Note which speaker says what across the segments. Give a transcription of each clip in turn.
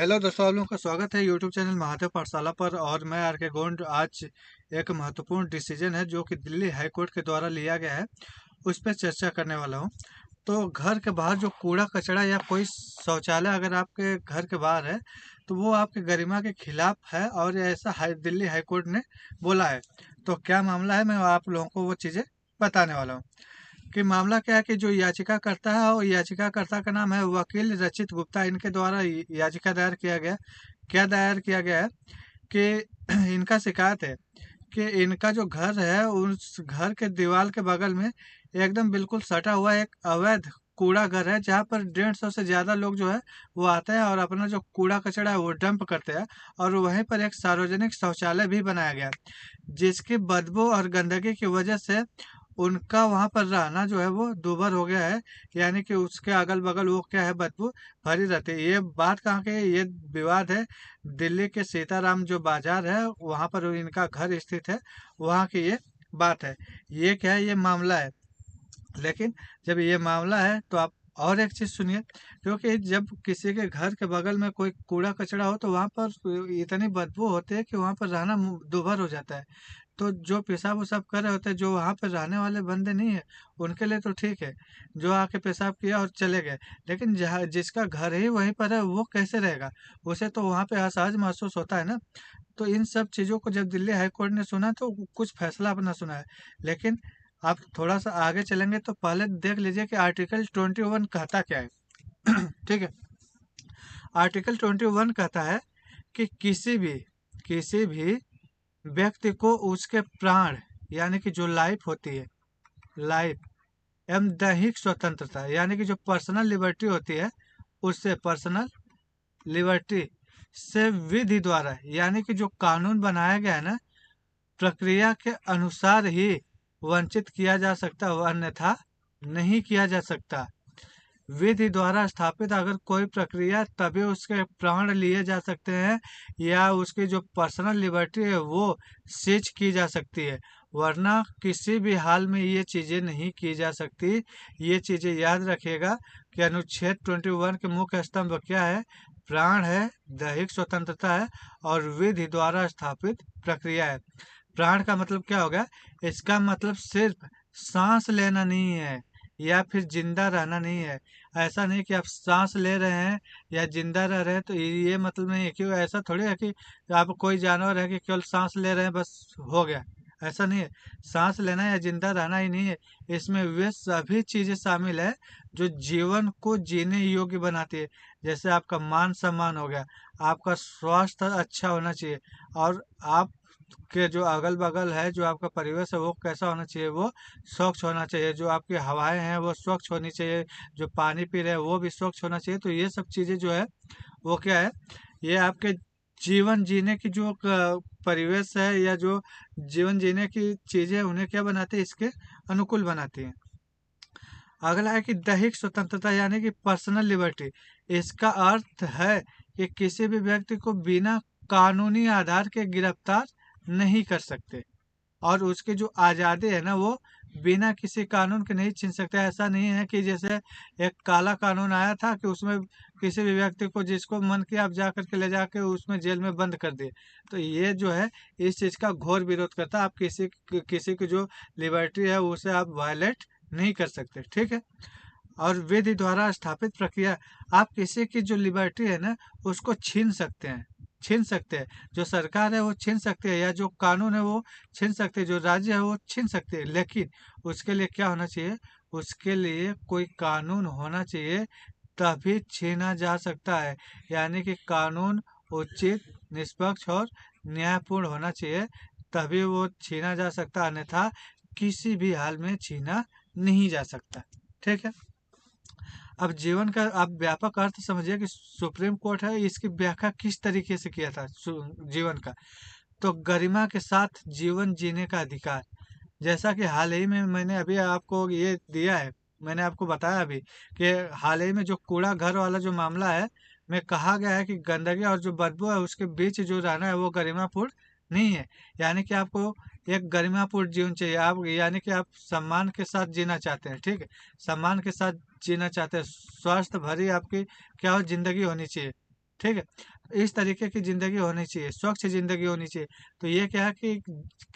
Speaker 1: Hello दोस्तों, आप लोगों का स्वागत है यूट्यूब चैनल महादेव पाठशाला पर। और मैं आर के गोंड। आज एक महत्वपूर्ण डिसीजन है जो कि दिल्ली हाई कोर्ट के द्वारा लिया गया है, उस पर चर्चा करने वाला हूँ। तो घर के बाहर जो कूड़ा कचरा या कोई शौचालय अगर आपके घर के बाहर है तो वो आपके गरिमा के खिलाफ है, और ऐसा दिल्ली हाई कोर्ट ने बोला है। तो क्या मामला है, मैं आप लोगों को वो चीज़ें बताने वाला हूँ कि मामला क्या है। कि जो याचिकाकर्ता है, वो याचिकाकर्ता का नाम है वकील रचित गुप्ता। इनके द्वारा याचिका दायर किया गया। क्या दायर किया गया है कि इनका शिकायत है कि इनका जो घर है, उस घर के दीवार के बगल में एकदम बिल्कुल सटा हुआ एक अवैध कूड़ा घर है, जहाँ पर 150 से ज्यादा लोग जो है वो आते हैं और अपना जो कूड़ा कचरा है वो डंप करते हैं। और वहीं पर एक सार्वजनिक शौचालय भी बनाया गया है, जिसकी बदबू और गंदगी की वजह से उनका वहां पर रहना जो है वो दूभर हो गया है। यानी कि उसके अगल बगल वो क्या है, बदबू भरी रहती है। ये बात कहाँ की है? ये विवाद है दिल्ली के सीताराम जो बाजार है, वहां पर इनका घर स्थित है, वहां की ये बात है। ये क्या है, ये मामला है। लेकिन जब ये मामला है तो आप और एक चीज सुनिए। क्योंकि जब किसी के घर के बगल में कोई कूड़ा कचरा हो तो वहां पर इतनी बदबू होती है कि वहां पर रहना दूभर हो जाता है। तो जो पेशाब वसाब कर रहे होते हैं, जो वहां पर रहने वाले बंदे नहीं है, उनके लिए तो ठीक है, जो आके पेशाब किया और चले गए। लेकिन जहाँ जिसका घर ही वहीं पर है, वो कैसे रहेगा? उसे तो वहां पे असहज महसूस होता है ना। तो इन सब चीजों को जब दिल्ली हाई कोर्ट ने सुना तो कुछ फैसला अपना सुना है। लेकिन आप थोड़ा सा आगे चलेंगे तो पहले देख लीजिए कि आर्टिकल 21 कहता क्या है। ठीक है। आर्टिकल 21 कहता है कि किसी भी व्यक्ति को उसके प्राण, यानी कि जो लाइफ होती है, लाइफ एवं दैहिक स्वतंत्रता, यानी कि जो पर्सनल लिबर्टी होती है, उससे पर्सनल लिबर्टी से विधि द्वारा, यानी कि जो कानून बनाया गया है ना, प्रक्रिया के अनुसार ही वंचित किया जा सकता है, अन्यथा नहीं किया जा सकता। विधि द्वारा स्थापित अगर कोई प्रक्रिया, तभी उसके प्राण लिए जा सकते हैं या उसकी जो पर्सनल लिबर्टी है वो सीज की जा सकती है। वरना किसी भी हाल में ये चीजें नहीं की जा सकती। ये चीजें याद रखिएगा कि अनुच्छेद 21 के मुख्य स्तंभ क्या है? प्राण है, दैहिक स्वतंत्रता है, और विधि द्वारा स्थापित प्रक्रिया है। प्राण का मतलब क्या हो गया? इसका मतलब सिर्फ सांस लेना नहीं है या फिर जिंदा रहना नहीं है। ऐसा नहीं कि आप सांस ले रहे हैं या जिंदा रह रहे हैं तो ये मतलब नहीं है। क्यों? ऐसा थोड़ी है कि आप कोई जानवर है कि केवल सांस ले रहे हैं बस हो गया। ऐसा नहीं है। सांस लेना या जिंदा रहना ही नहीं है, इसमें वे सभी चीजें शामिल है जो जीवन को जीने योग्य बनाती है। जैसे आपका मान सम्मान हो गया, आपका स्वास्थ्य अच्छा होना चाहिए, और आप के जो अगल बगल है, जो आपका परिवेश है वो कैसा होना चाहिए? वो स्वच्छ होना चाहिए। जो आपकी हवाएं हैं वो स्वच्छ होनी चाहिए। जो पानी पी रहे हैं वो भी स्वच्छ होना चाहिए। तो ये सब चीजें जो है वो क्या है, ये आपके जीवन जीने की जो परिवेश है या जो जीवन जीने की चीजें, उन्हें क्या बनाती है? इसके अनुकूल बनाती है। अगला है कि दैहिक स्वतंत्रता, यानी कि पर्सनल लिबर्टी। इसका अर्थ है कि किसी भी व्यक्ति को बिना कानूनी आधार के गिरफ्तार नहीं कर सकते, और उसकी जो आज़ादी है ना, वो बिना किसी कानून के नहीं छीन सकते। ऐसा नहीं है कि जैसे एक काला कानून आया था कि उसमें किसी भी व्यक्ति को जिसको मन किया आप जा करके ले जाके उसमें जेल में बंद कर दिए। तो ये जो है इस चीज़ का घोर विरोध करता है। आप किसी की जो लिबर्टी है उसे आप वायलेट नहीं कर सकते। ठीक है। और विधि द्वारा स्थापित प्रक्रिया, आप किसी की जो लिबर्टी है ना उसको छीन सकते हैं, छीन सकते हैं। जो सरकार है वो छीन सकती है, या जो कानून है वो छीन सकते हैं, जो राज्य है वो छीन सकते हैं। लेकिन उसके लिए क्या होना चाहिए? उसके लिए कोई कानून होना चाहिए, तभी छीना जा सकता है। यानी कि कानून उचित, निष्पक्ष और न्यायपूर्ण होना चाहिए, तभी वो छीना जा सकता, अन्यथा किसी भी हाल में छीना नहीं जा सकता। ठीक है। अब जीवन का आप व्यापक अर्थ समझिए कि सुप्रीम कोर्ट है, इसकी व्याख्या किस तरीके से किया था जीवन का। तो गरिमा के साथ जीवन जीने का अधिकार, जैसा कि हाल ही में मैंने अभी आपको ये दिया है, मैंने आपको बताया अभी कि हाल ही में जो कूड़ा घर वाला जो मामला है, में कहा गया है कि गंदगी और जो बदबू है उसके बीच जो रहना है वो गरिमापूर्ण नहीं है। यानी कि आपको एक गरिमापूर्ण जीवन चाहिए। आप यानी कि आप सम्मान के साथ जीना चाहते हैं। ठीक है। सम्मान के साथ जीना चाहते हैं, स्वास्थ्य भरी आपकी क्या हो, जिंदगी होनी चाहिए। ठीक है। इस तरीके की ज़िंदगी होनी चाहिए, स्वच्छ ज़िंदगी होनी चाहिए। तो ये क्या है कि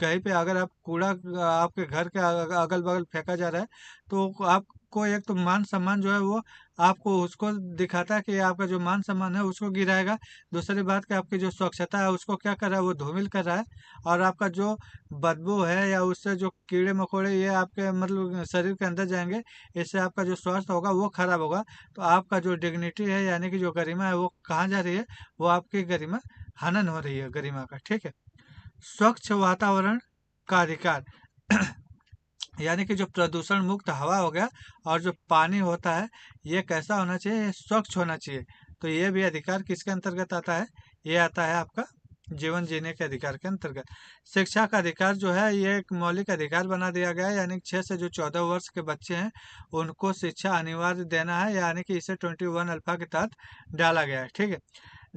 Speaker 1: कहीं पे अगर आप कूड़ा आपके घर के अगल-बगल फेंका जा रहा है, तो आपको एक तो मान-सम्मान जो है वो आपको उसको दिखाता है कि आपका जो मान-सम्मान है उसको गिराएगा। दूसरी बात कि आपकी जो स्वच्छता है उसको क्या कर रहा है, वो धूमिल कर रहा है, और आपका जो बदबू है या उससे जो कीड़े-मकोड़े ये आपके मतलब शरीर के अंदर जाएँगे, इससे आपका जो स्वास्थ्य होगा वो खराब होगा। तो आपका जो डिग्निटी है यानी कि जो गरिमा है वो कहाँ जा रही है? वो आपकी गरिमा हनन हो रही है गरिमा का, ठीक है। स्वच्छ वातावरण का अधिकार यानी कि जो प्रदूषण मुक्त हवा हो गया, और जो पानी होता है ये कैसा होना चाहिए? ये स्वच्छ होना चाहिए। तो ये भी अधिकार किसके अंतर्गत आता है? ये आता है आपका जीवन जीने के अधिकार के अंतर्गत। शिक्षा का अधिकार जो है ये एक मौलिक अधिकार बना दिया गया है, यानी 6 से जो 14 वर्ष के बच्चे हैं उनको शिक्षा अनिवार्य देना है, यानी कि इसे 21 अल्फा के तहत डाला गया है, ठीक है।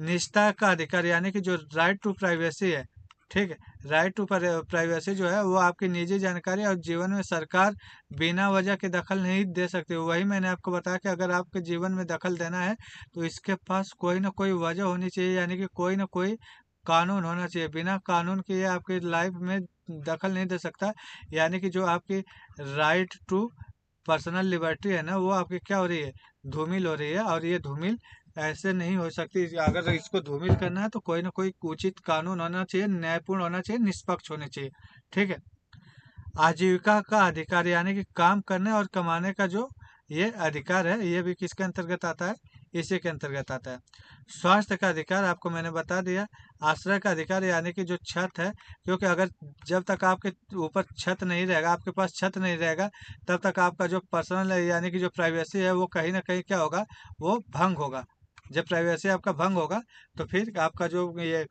Speaker 1: निजता का अधिकार यानी कि जो राइट टू प्राइवेसी है, ठीक है। राइट टू प्राइवेसी जो है वो आपकी निजी जानकारी और जीवन में सरकार बिना वजह के दखल नहीं दे सकती। वही मैंने आपको बताया कि अगर आपके जीवन में दखल देना है तो इसके पास कोई ना कोई वजह होनी चाहिए, यानी कि कोई ना कोई कानून होना चाहिए। बिना कानून के ये आपकी लाइफ में दखल नहीं दे सकता, यानी कि जो आपकी राइट टू पर्सनल लिबर्टी है ना, वो आपकी क्या हो रही है? धूमिल हो रही है। और ये धूमिल ऐसे नहीं हो सकती। अगर इसको धूमिल करना है तो कोई ना कोई उचित कानून होना चाहिए, न्यायपूर्ण होना चाहिए, निष्पक्ष होने चाहिए, ठीक है। आजीविका का अधिकार यानी कि काम करने और कमाने का जो ये अधिकार है, ये भी किसके अंतर्गत आता है? इसी के अंतर्गत आता है। स्वास्थ्य का अधिकार आपको मैंने बता दिया। आश्रय का अधिकार यानी कि जो छत है, क्योंकि अगर जब तक आपके ऊपर छत नहीं रहेगा, आपके पास छत नहीं रहेगा, तब तक आपका जो पर्सनल है यानी कि जो प्राइवेसी है वो कहीं ना कहीं क्या होगा? वो भंग होगा। जब प्राइवेसी आपका भंग होगा तो फिर आपका जो ये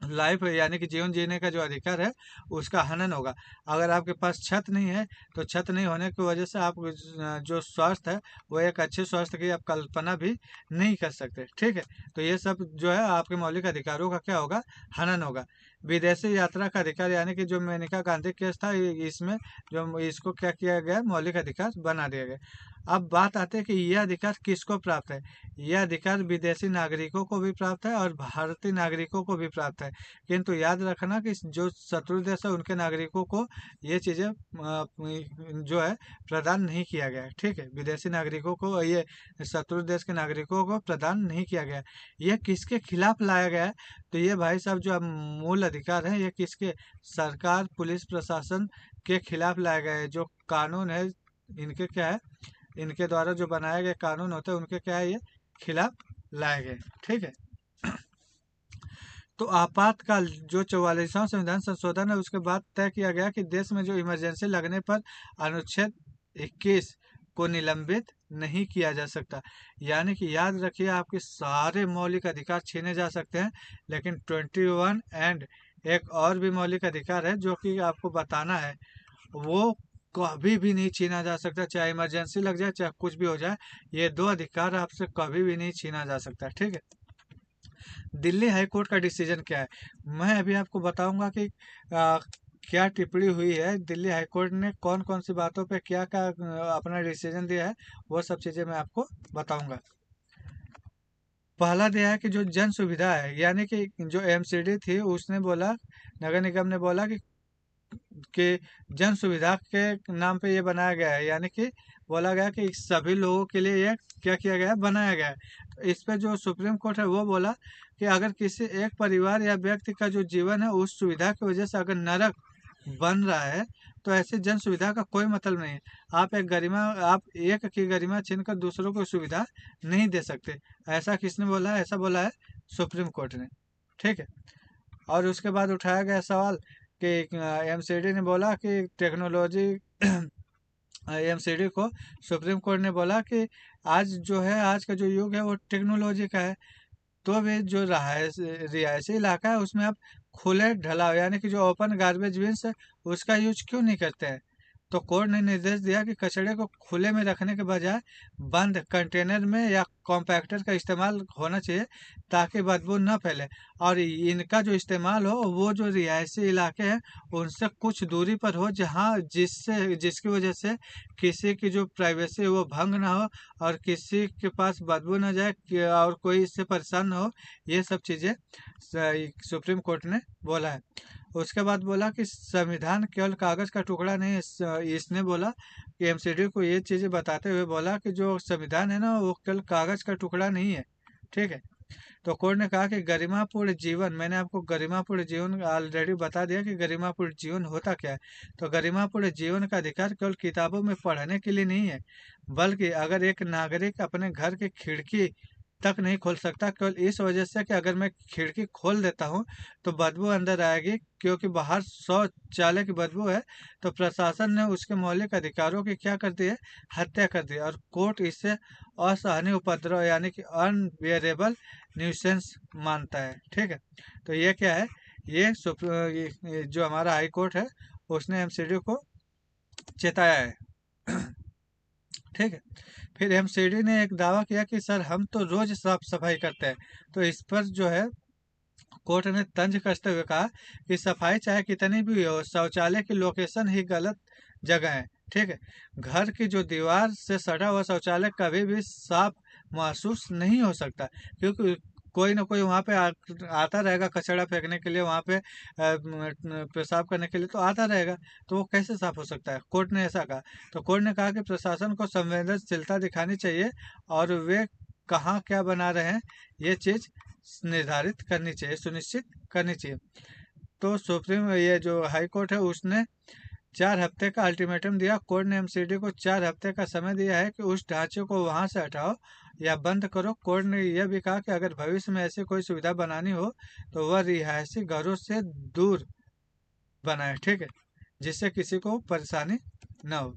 Speaker 1: लाइफ यानी कि जीवन जीने का जो अधिकार है उसका हनन होगा। अगर आपके पास छत नहीं है तो छत नहीं होने की वजह से आप जो स्वास्थ्य है वो एक अच्छे स्वास्थ्य की आप कल्पना भी नहीं कर सकते, ठीक है। तो ये सब जो है आपके मौलिक अधिकारों का क्या होगा? हनन होगा। विदेशी यात्रा का अधिकार यानी कि जो मेनका गांधी केस था, इसमें जो इसको क्या किया गया? मौलिक अधिकार बना दिया गया। अब बात आती है कि यह अधिकार किसको प्राप्त है? यह अधिकार विदेशी नागरिकों को भी प्राप्त है और भारतीय नागरिकों को भी प्राप्त है। किंतु याद रखना कि जो शत्रु देश है उनके नागरिकों को ये चीज़ें जो है प्रदान नहीं किया गया है, ठीक है। विदेशी नागरिकों को ये शत्रु देश के नागरिकों को प्रदान नहीं किया गया है। ये किसके खिलाफ लाया गया है? तो ये भाई साहब जो मूल अधिकार है ये किसके? सरकार, पुलिस प्रशासन के खिलाफ लाया गया है। जो कानून है इनके क्या है? इनके द्वारा जो बनाए गए कानून होते हैं उनके क्या है? ये खिलाफ लाए गए, ठीक है। तो आपातकाल जो 44वां संविधान संशोधन है उसके बाद तय किया गया कि देश में जो इमरजेंसी लगने पर अनुच्छेद 21 को निलंबित नहीं किया जा सकता। यानी कि याद रखिए आपके सारे मौलिक अधिकार छीने जा सकते हैं, लेकिन 21 एंड एक और भी मौलिक अधिकार है जो कि आपको बताना है, वो कभी भी नहीं छीना जा सकता। चाहे इमरजेंसी लग जाए, चाहे कुछ भी हो जाए, ये दो अधिकार आपसे कभी भी नहीं छीना जा सकता, ठीक है। दिल्ली हाई कोर्ट का डिसीजन क्या है? मैं अभी आपको बताऊंगा कि क्या टिप्पणी हुई है दिल्ली हाई कोर्ट ने, कौन कौन सी बातों पे क्या क्या अपना डिसीजन दिया है, वो सब चीज़ें मैं आपको बताऊंगा। पहला दिया है कि जो जन सुविधा है, यानी कि जो एमसीडी थी उसने बोला, नगर निगम ने बोला कि जन सुविधा के नाम पे ये बनाया गया है, यानी कि बोला गया कि सभी लोगों के लिए ये क्या किया गया है? बनाया गया है। तो इस पे जो सुप्रीम कोर्ट है वो बोला कि अगर किसी एक परिवार या व्यक्ति का जो जीवन है उस सुविधा की वजह से अगर नरक बन रहा है तो ऐसी जन सुविधा का कोई मतलब नहीं है। आप एक की गरिमा छीनकर दूसरों को सुविधा नहीं दे सकते। ऐसा किसने बोला है? ऐसा बोला है सुप्रीम कोर्ट ने, ठीक है। और उसके बाद उठाया गया सवाल कि एमसीडी ने बोला कि टेक्नोलॉजी एमसीडी को सुप्रीम कोर्ट ने बोला कि आज जो है, आज का जो युग है वो टेक्नोलॉजी का है, तो भी जो रिहायशी इलाका है उसमें आप खुले ढलाव यानी कि जो ओपन गार्बेज बिन्स है उसका यूज क्यों नहीं करते हैं? तो कोर्ट ने निर्देश दिया कि कचड़े को खुले में रखने के बजाय बंद कंटेनर में या कॉम्पैक्टर का इस्तेमाल होना चाहिए ताकि बदबू न फैले। और इनका जो इस्तेमाल हो वो जो रिहायशी इलाके हैं उनसे कुछ दूरी पर हो, जहाँ जिसकी वजह से किसी की जो प्राइवेसी है वो भंग ना हो और किसी के पास बदबू ना जाए और कोई इससे परेशान ना हो। ये सब चीज़ें सुप्रीम कोर्ट ने बोला है। उसके बाद बोला कि संविधान केवल कागज का टुकड़ा नहीं है। इसने बोला कि एमसीडी को ये चीजें बताते हुए बोला कि जो संविधान है ना वो केवल कागज का टुकड़ा नहीं है। ठीक है। तो कोर्ट ने कहा कि गरिमापूर्ण जीवन, मैंने आपको गरिमापूर्ण जीवन ऑलरेडी बता दिया कि गरिमापूर्ण जीवन होता क्या है। तो गरिमापूर्ण जीवन का अधिकार केवल किताबों में पढ़ने के लिए नहीं है, बल्कि अगर एक नागरिक अपने घर की खिड़की तक नहीं खोल सकता केवल इस वजह से कि अगर मैं खिड़की खोल देता हूँ तो बदबू अंदर आएगी, क्योंकि बाहर शौचालय की बदबू है, तो प्रशासन ने उसके मौलिक अधिकारों की क्या कर दी है, हत्या कर दी। और कोर्ट इसे असहनीय उपद्रव यानी कि अनबियरेबल न्यूसेंस मानता है। ठीक है। तो ये क्या है, ये जो हमारा हाई कोर्ट है उसने एमसीडी को चेताया है। ठीक है। फिर एमसीडी ने एक दावा किया कि सर हम तो रोज साफ सफाई करते हैं। तो इस पर जो है कोर्ट ने तंज कसते हुए कहा कि सफाई चाहे कितनी भी हो, शौचालय की लोकेशन ही गलत जगह है। ठीक है। घर की जो दीवार से सटा हुआ शौचालय कभी भी साफ महसूस नहीं हो सकता, क्योंकि कोई ना कोई वहाँ पे आता रहेगा कचरा फेंकने के लिए, वहाँ पे पेशाब करने के लिए तो आता रहेगा, तो वो कैसे साफ हो सकता है। कोर्ट ने ऐसा कहा। तो कोर्ट ने कहा कि प्रशासन को संवेदनशीलता दिखानी चाहिए और वे कहाँ क्या बना रहे हैं ये चीज़ निर्धारित करनी चाहिए, सुनिश्चित करनी चाहिए। तो सुप्रीम ये जो हाई कोर्ट है उसने 4 हफ्ते का अल्टीमेटम दिया। कोर्ट ने एमसीडी को 4 हफ्ते का समय दिया है कि उस ढांचे को वहां से हटाओ या बंद करो। कोर्ट ने यह भी कहा कि अगर भविष्य में ऐसी कोई सुविधा बनानी हो तो वह रिहायशी घरों से दूर बनाए। ठीक है, जिससे किसी को परेशानी न हो।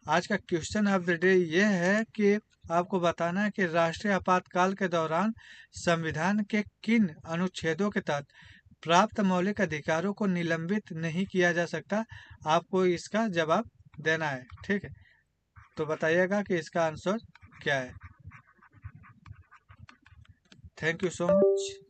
Speaker 1: आज का क्वेश्चन ऑफ द डे ये है कि आपको बताना है कि राष्ट्रीय आपातकाल के दौरान संविधान के किन अनुच्छेदों के तहत प्राप्त मौलिक अधिकारों को निलंबित नहीं किया जा सकता। आपको इसका जवाब देना है। ठीक है। तो बताइएगा कि इसका आंसर क्या है। Thank you so much.